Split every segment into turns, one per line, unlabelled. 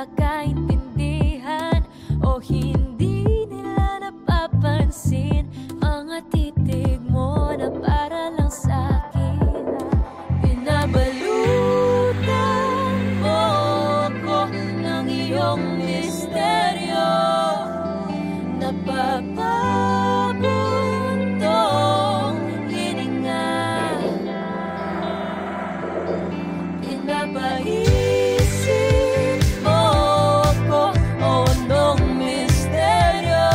nagkakaintindihan o hindi nila napapansin mga titig mo na para lang sa'kin. Binabalutan mo ko ng iyong misteryo, napapabuntong hininga. Pinapaisip mo ko o anong misteryo,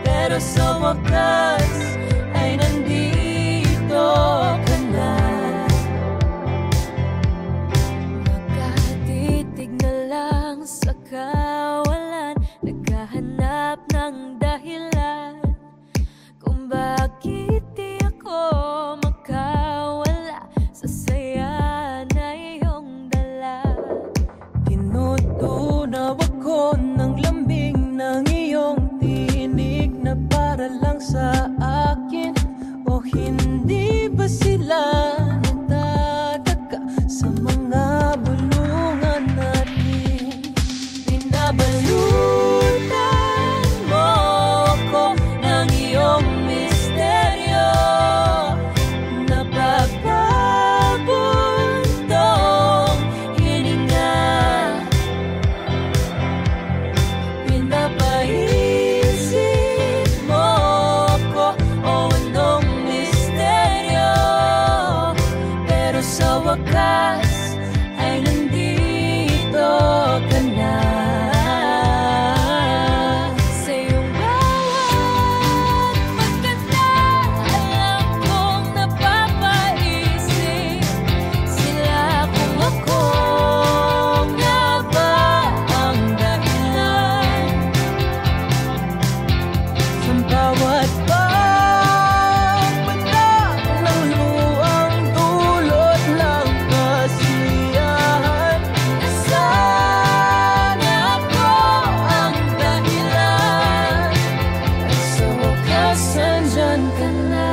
pero sa wakas ay nandito ka na. Makatitig na lang sa kawalan, naghahanap ng dahilan kung bakit di ako makawala sa saya na iyong dala.
Tinutunaw ako ng lambing ng iyong tinig na para lang sa akin. O hindi ba sila nagtataka sa mga bulungan natin? Binabalutan mo ko ng iyong misteryo, napapabuntong hininga. Pinapaisip mo ko o anong misteryo, pero sa wakas ay nandito ka na.
Sa iyong bawat pagkanta, alam kong napapaisip sila kung ako nga ba ang dahilan.
Sa bawat pagbanda ng luwang dulot ng kasiyahan,
Sana ako ang dahilan, at sa wakas nandyan ka na.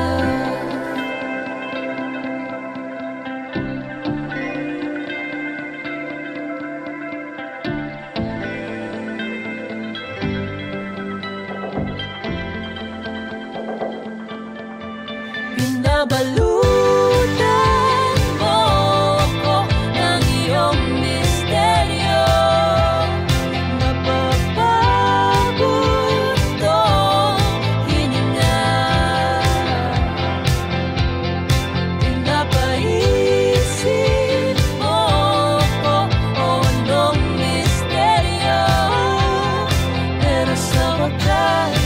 binabalutan
mo ko ng iyong misteryo, napapabuntong hininga. Pinapaisip mo ko o anong misteryo, pero sa wakas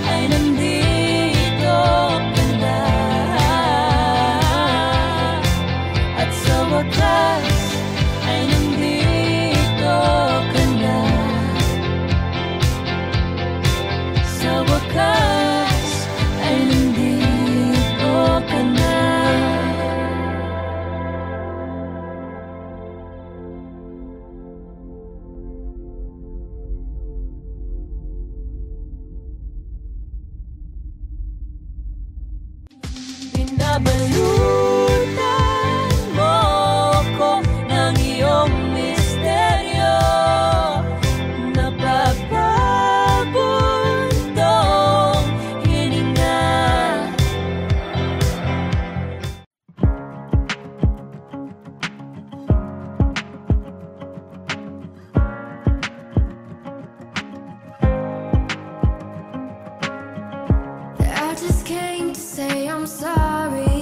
ay nandito ka na. At sa wakas ay nandito ka na. Sa wakas ay nandito ka na.
Binabalutan mo ko ng iyong misteryo, napapabuntong hininga.
I just came to say I'm sorry.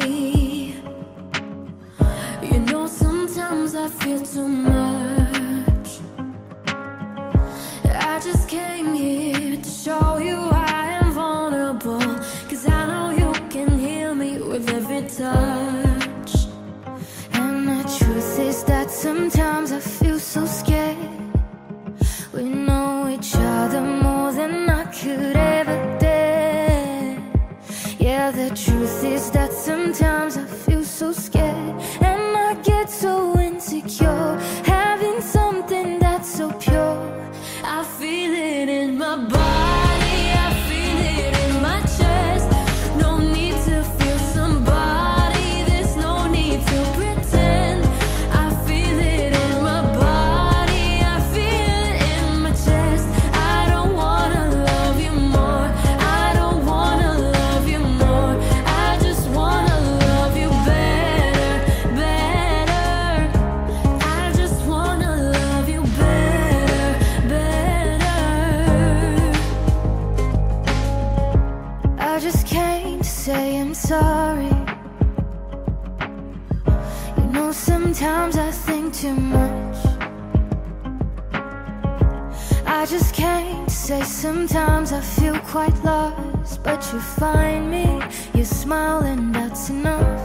You know sometimes I feel too much. I just came here to show you I am vulnerable, 'cause I know you can heal me with every touch. And the truth is that sometimes I feel so scared. We know each other more than I could ever dare. Yeah, the truth is that sometimes I feel so scared, and I get so insecure, having something that's so pure. I feel it in my body, I feel it in my chest. No need to feel somebody, there's no need to pretend. I feel it in Sometimes I think too much. I just can't say. Sometimes I feel quite lost, but you find me, you smile, and that's enough.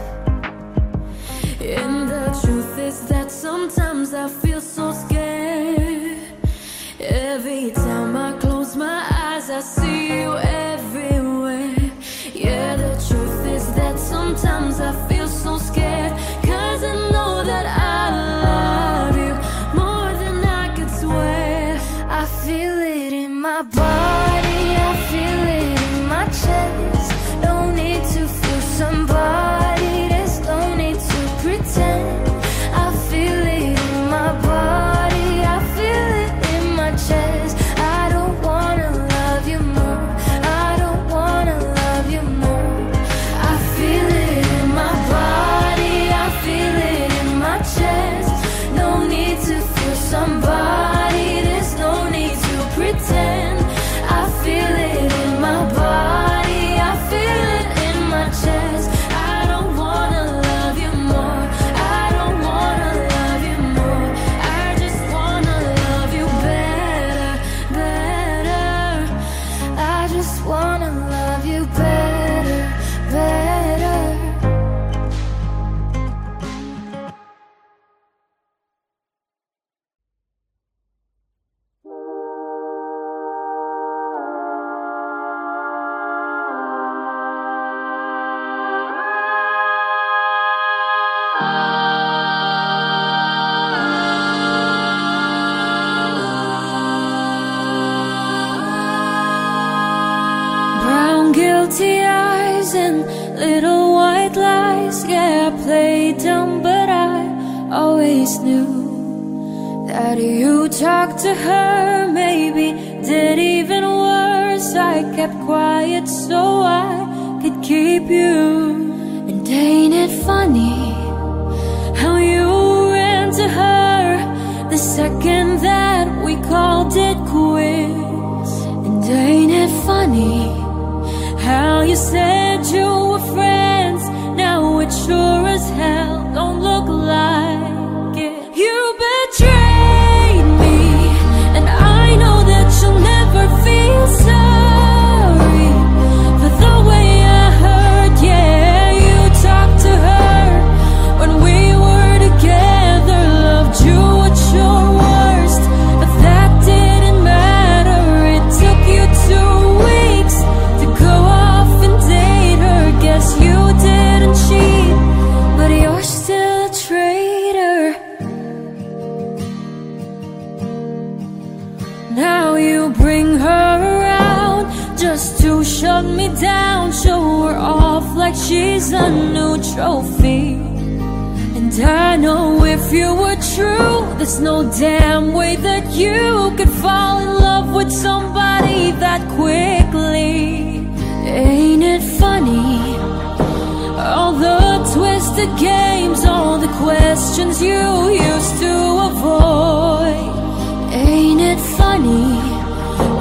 And the truth is that sometimes I feel so scared. Every time I close my eyes, I see you everywhere. Yeah, the truth is that sometimes I feel so scared, 'cause I know that I love you more than I could swear. I feel it in my body, I feel it in my chest. No need to fool somebody, there's no need to pretend. I feel it in my body, I feel it in my chest. I don't wanna love you more, I don't wanna love you more. I feel it in my body, I feel it in my chest. No need to fool somebody, there's no need to pretend. I feel it in my body, I feel it in my chest. I don't wanna love you more, I don't wanna love you more. I just wanna love you better, better. I just wanna love you better, better.
Brown guilty eyes and little white lies. Yeah, I played dumb, but I always knew that you talked to her, maybe did even worse. I kept quiet so I could keep you. And ain't it funny how you ran to her the second that we called it quits? And ain't it funny how you said you were friends, now it sure as hell don't look like it. You betrayed me, and I know that you'll never feel sorry for the way I hurt. Yeah, you talked to her when we were together, loved you at your worst, but that didn't matter. It took you 2 weeks to go off and date her. Guess you didn't cheat, but you're still a traitor. Now you bring her around just to shut me down, show her off like she's a new trophy. And I know if you were true, there's no damn way that you could fall in love with somebody that quickly. Ain't it funny, all the twisted games, all the questions you used to avoid? Ain't it funny,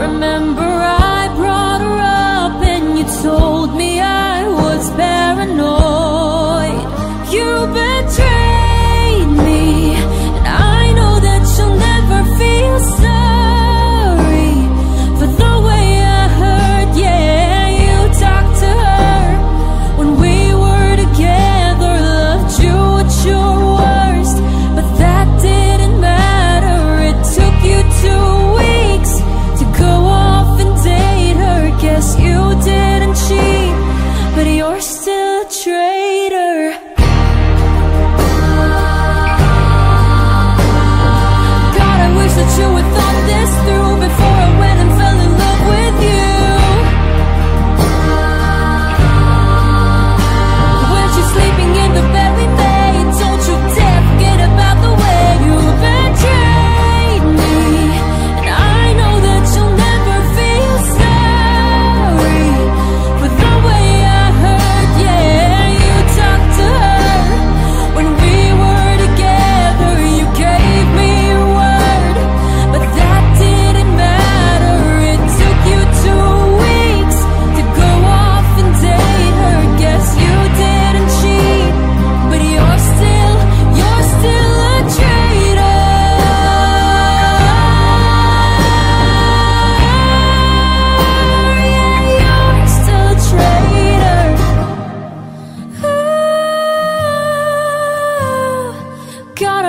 remember I brought her up and you told me I was paranoid. You betrayed me, and I know that you'll never feel sorry for the way I hurt. Yeah, you talked to her when we were together, loved you at your worst, but that didn't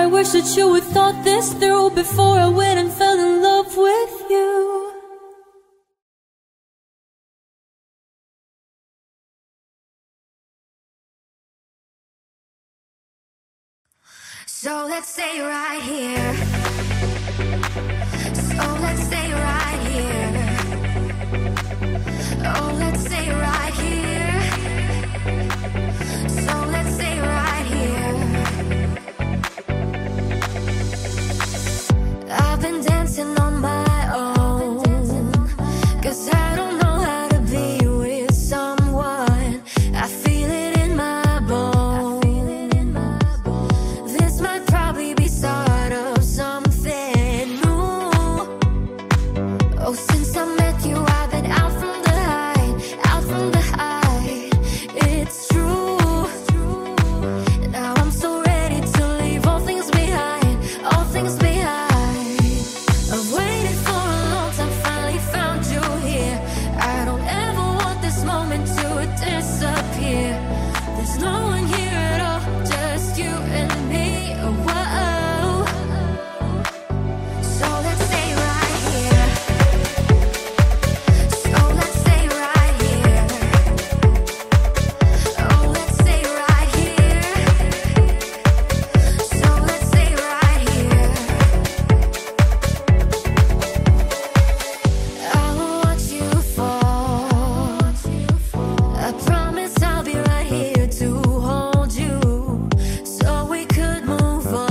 I wish that you would thought this through before I went and fell in love with you.
So let's stay right here. So let's stay right here. Oh, let's stay right here. So let's stay right here. I've been dancing on my own, 'cause I don't know how to be with someone. I feel it in my bones. This might probably be start of something new. Oh, since I met you, I've been out from the high, out from the high. It's true. Now I'm so ready to leave all things behind, all things behind. I've waited for a long time, finally found you here. I don't ever want this moment to disappear. There's no one here at all, just you and me. Whoa. So let's stay right here. So let's stay right here. Oh, let's stay right here. So let's stay right here. I won't watch you fall. I promise I'll be right here to hold you, so we could move on.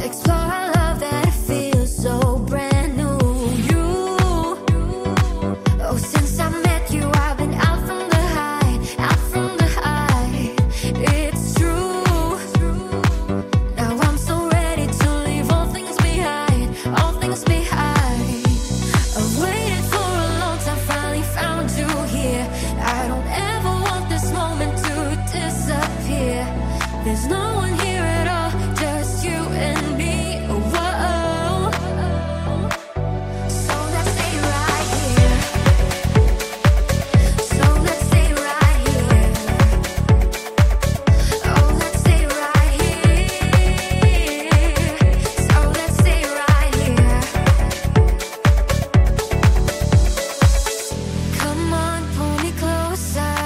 Explore a love that feels so brand new. You. Oh, since I met you, I've been out from the high, out from the high. It's true. Now I'm so ready to leave all things behind, all things behind. I've waited for a long time, finally found you here. I don't ever want this moment to disappear. There's no one here at all, just you and me. Whoa. So let's stay right here. So let's stay right here. Oh, let's stay right here. So let's stay right here. Come on, pull me closer.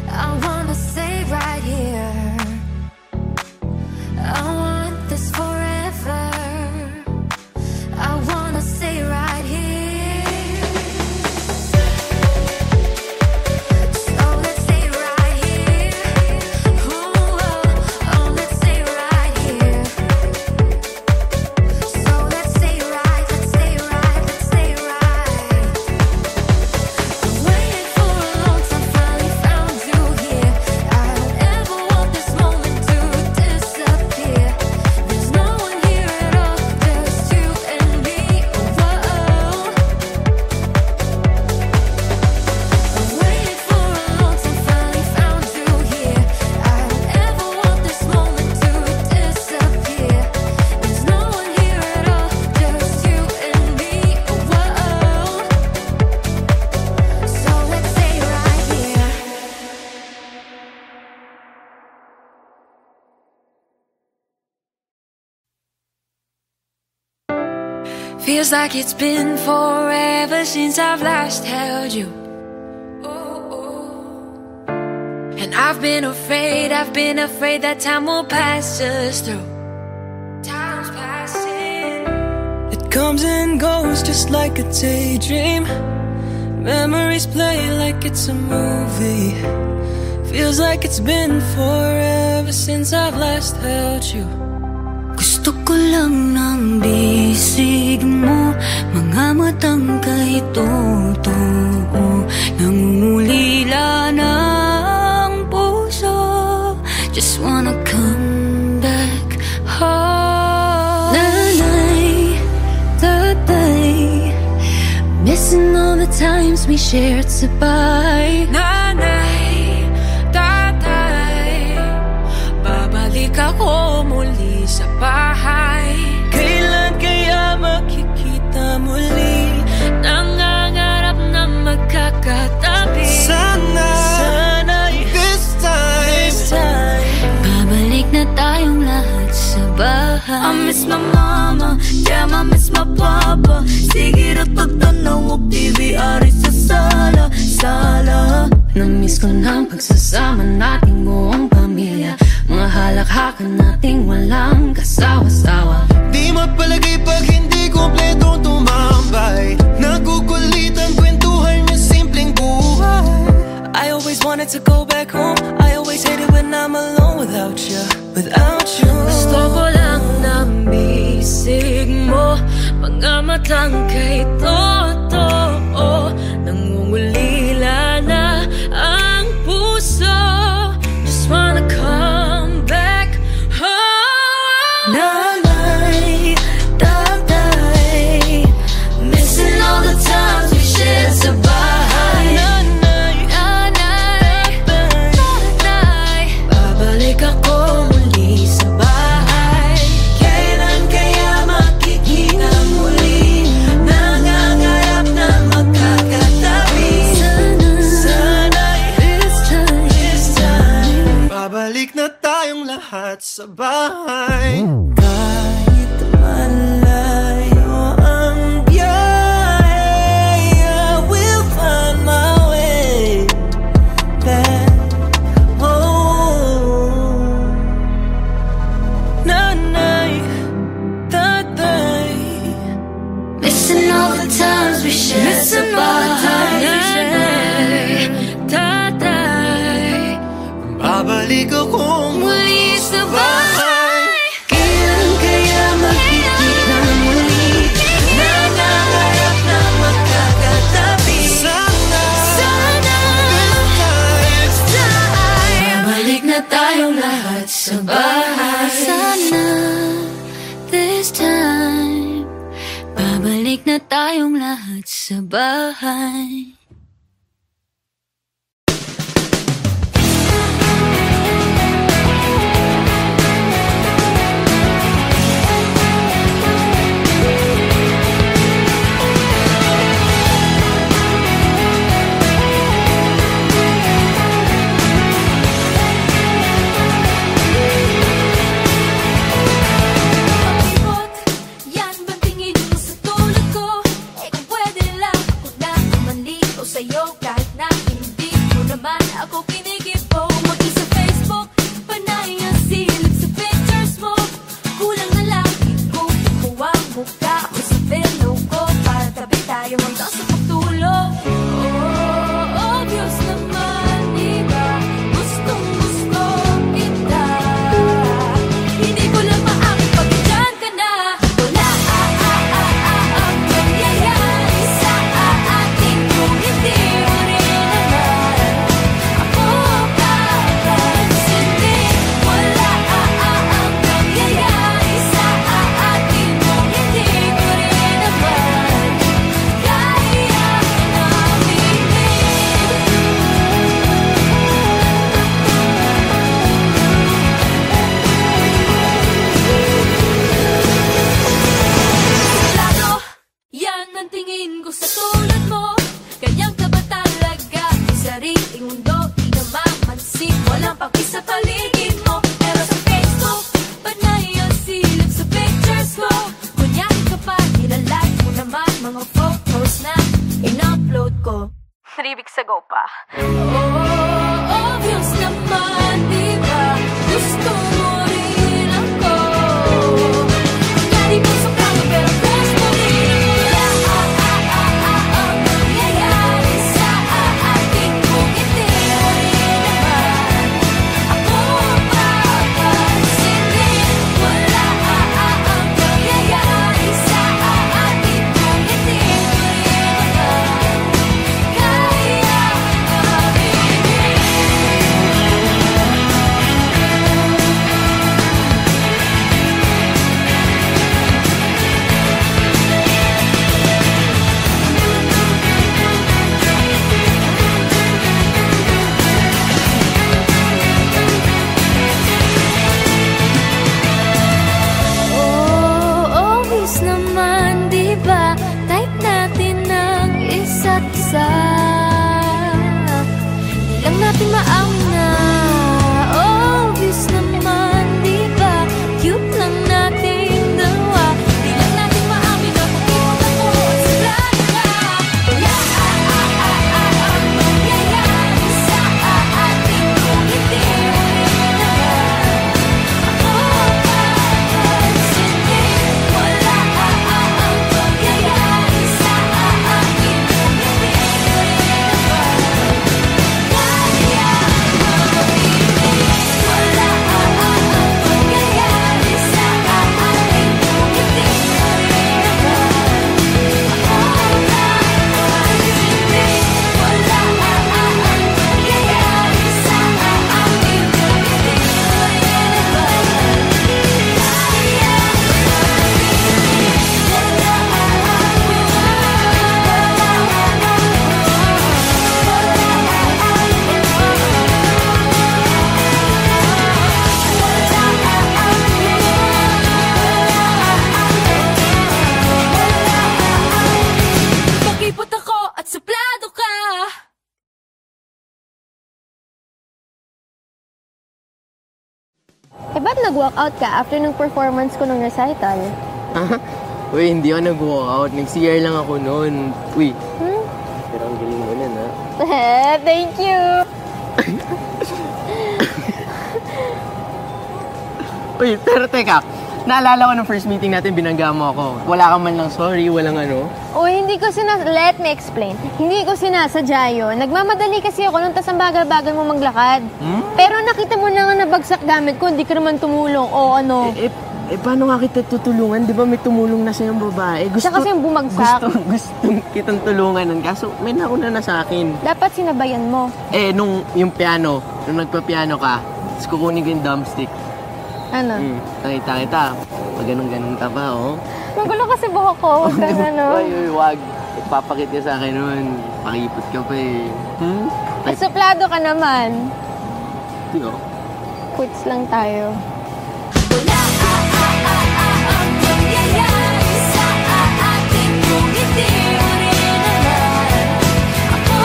I wanna stay right here. I want this forever. I wanna stay right here. So let's stay right here. Oh, let's stay right here. So let's stay right, let's stay right, let's stay right. I've waited for a long time, finally found you here. I don't ever want this moment to disappear. There's no one here at all, just you and me. Whoa. I've waited for a long time, finally found you here. I don't ever want this moment to disappear. There's no one here at all, just you and me. Whoa. So let's stay right here.
Feels like it's been forever since I've last held you. And I've been afraid that time will pass us through. Time's passing.
It comes and goes just like a daydream. Memories play like it's a movie. Feels like it's been forever since I've last held you.
Gusto ko lang ng bisig mo, mga matang kay totoo. Nangungulila ng puso, just wanna come back home. Nanay, tatay, missing all the times we shared sabay.
Nanay, tatay, babalik ako muli sa bahay.
Kailan kaya makikita muli?
Nangangarap na magkakatabi.
Sana'y this time
Babalik na bahay. I miss my mama, damn I miss my papa. Sige ra't pagtanaw og TV ari sa sala. Namiss ko ng pagsasama nating buong pamilya, mga halakhakan nating walang kasawa-sawa.
Di mapalagay pag hindi kompletong tumambay, nagukulitan kwentuhan yung simpleng buhay. I always wanted to go back home, I always hated when I'm alone without you.
Gusto ko lang ng bisig mo, mga matang kay totoo. Nangungulila na ang puso, just wanna come back home.
Nanay, tatay, missing all the times we shared sa bahay. Nanay, babalik ako muli sa bahay. Kailan kaya makikita muli? Nangangarap na magkakatabi. Sana'y this time
Babalik na tayong lahat sa bahay.
kahit malayo ang biyahe, I will find my way back home.
Nanay, tatay,
Missing all the times we shared sa bahay.
Tatay,
babalik akong
Muli sa
bahay.
Kailan kaya makikita muli? Nangangarap na magkakatabi.
Sana
This time babalik na tayong lahat sa bahay. Sana this time babalik na tayong lahat sa bahay.
Yan bang tingin mo sa tulad ko? Eh kung pwede lang ako na umaliw sa'yo, kahit na hindi mo naman ako kinikibo. Mag-isa Facebook, panay ang silip sa pictures mo. Kulang na lang kung kuha ang mukha mo sa pillow ko, para tabi tayo hanggang sa pagtulog. Oh, obvious naman, diba? Gustong-gusto kita. Hindi ko lang maakit pag dyan ka na. Wala ang nangyayari sa atin kung hindi mo rin naman ako papansinin. Wala ang nangyayari sa atin kung hindi mo rin naman kaya Lalo, yan ang tingin ko sa tulad mo. Ganyan ka ba talaga? May sariling mundo, di na mamansin. Walang paki sa paligid mo. Pero sa Facebook, panay ang silip sa pictures mo. Kunyari ka pa, nilalike mo naman mga photos na in-upload ko 3 weeks ago pa. Oh, obvious naman, diba? Gusto mo rin ako. Kunyari mo sa kama, pero crush mo rin. Wala ang nangyayari sa atin kung hindi mo rin naman ako papansinin. Wala ang nangyayari sa atin kung hindi mo rin naman kaya aminin.
Eh, ba't nag-walkout ka after ng performance ko ng recital?
Uy, hindi ako nag-walkout. Nag-CR lang ako noon. Uy, pero ang galing mo nun, ha?
Thank you!
Uy, pero teka, naalala ko ng first meeting natin, binangga mo ako. Wala kang man lang sorry, walang ano.
Uy, hindi ko let me explain. Hindi ko sinasadya yun. Nagmamadali kasi ako nung tas ang bagal-bagal mo maglakad. Pero nakita mo na nga nabagsak gamit ko, hindi ka naman tumulong. O ano?
Paano nga kita tutulungan? Di ba may tumulong na sa'yong babae?
Siya kasi yung bumagsak.
Gustong kitang tulungan nun. Kaso may nauna na sa akin.
Dapat sinabayan mo.
Nung yung piano, nung nagpa-piano ka, tapos kukunin ko yung drumstick.
Ano?
Nakita kita. Pag ganun-ganun ka pa, oh.
Magulo kasi buhok ko. Huwag kang ano.
Uy, wag. Ipapakit ka sa akin nun. Pakipot ka pa eh.
Suplado ka naman.
Di oh.
Quits lang tayo.
Wala ang nangyayari sa atin kung hindi mo rin naman ako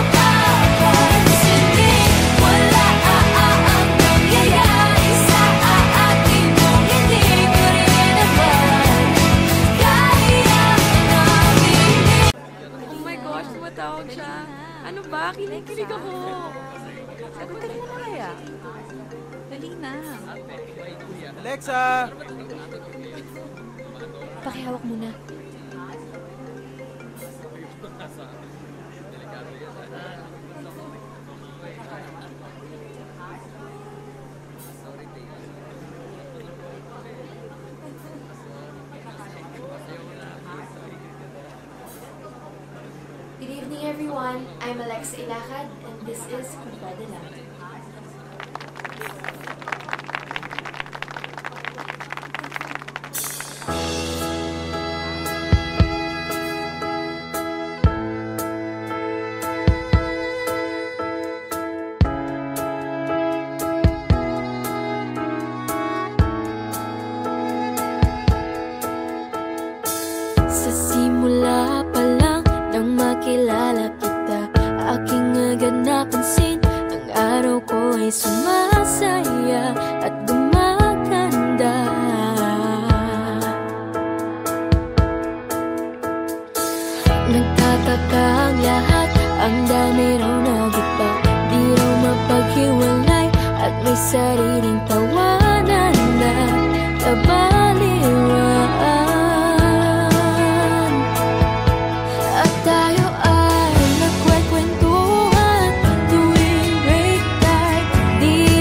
papansinin. Wala ang nangyayari sa atin kung hindi mo rin naman kaya namin.
Oh my gosh, tumatawag siya. Ano ba? Kinikilig ako. Sagutin mo na kaya. Dali na.
Alexa!
Pakihawak muna.
Good evening, everyone. I'm Alexa Ilacad, and this is Kumpada Lang.
Sa simula pa lang nang makilala kita, aking agad napansin ang araw ko ay sumasaya at gumaganda. Nagtataka ang lahat, ang dami raw na iba, di raw mapaghiwalay at may sariling tawanan na kabaliwan. At tayo ay nagkwekwentuhan tuwing break time, di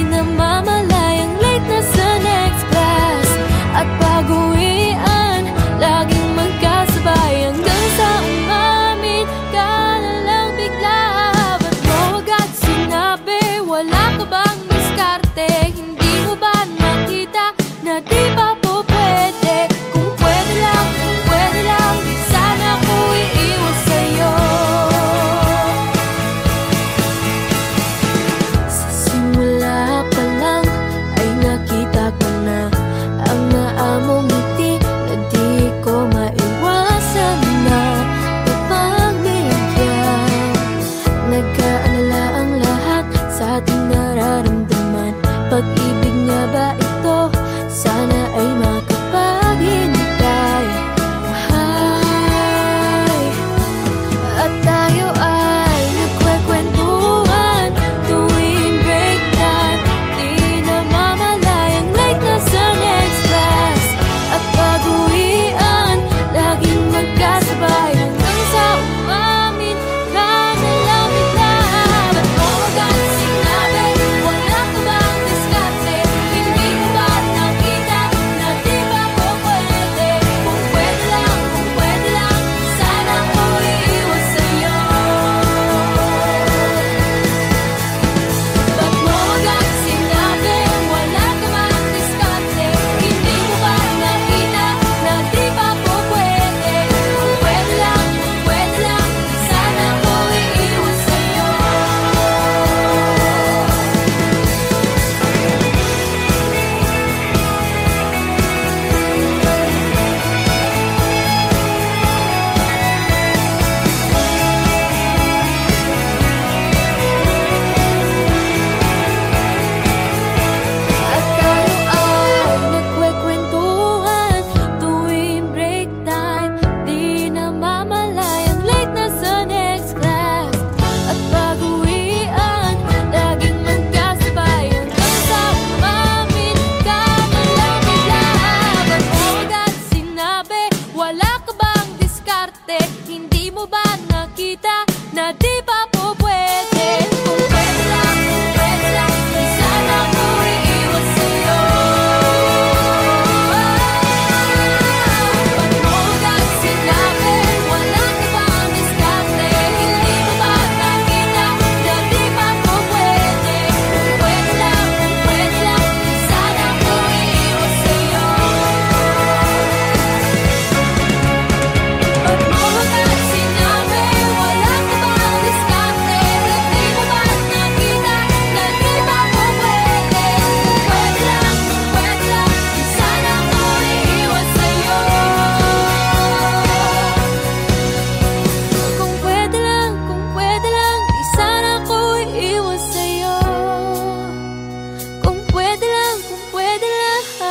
Sa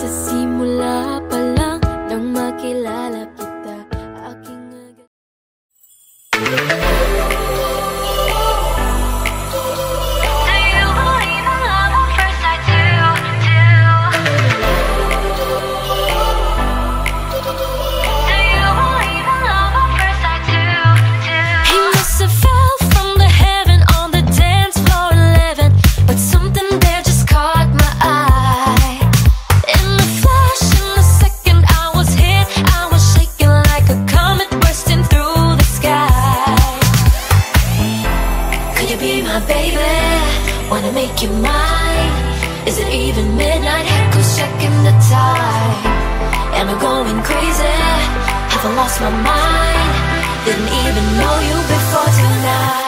simula pa lang nang makilala kita, aking agad.
He must have fell from the heaven on the dance floor 11, but something there just caught my eye. In the flash, in the second I was hit, I was shaking like a comet bursting through the sky. Could you be my baby? Wanna make you mine? Is it even midnight? Who's checking the time? Am I going crazy? Have I lost my mind? Didn't even know you before tonight.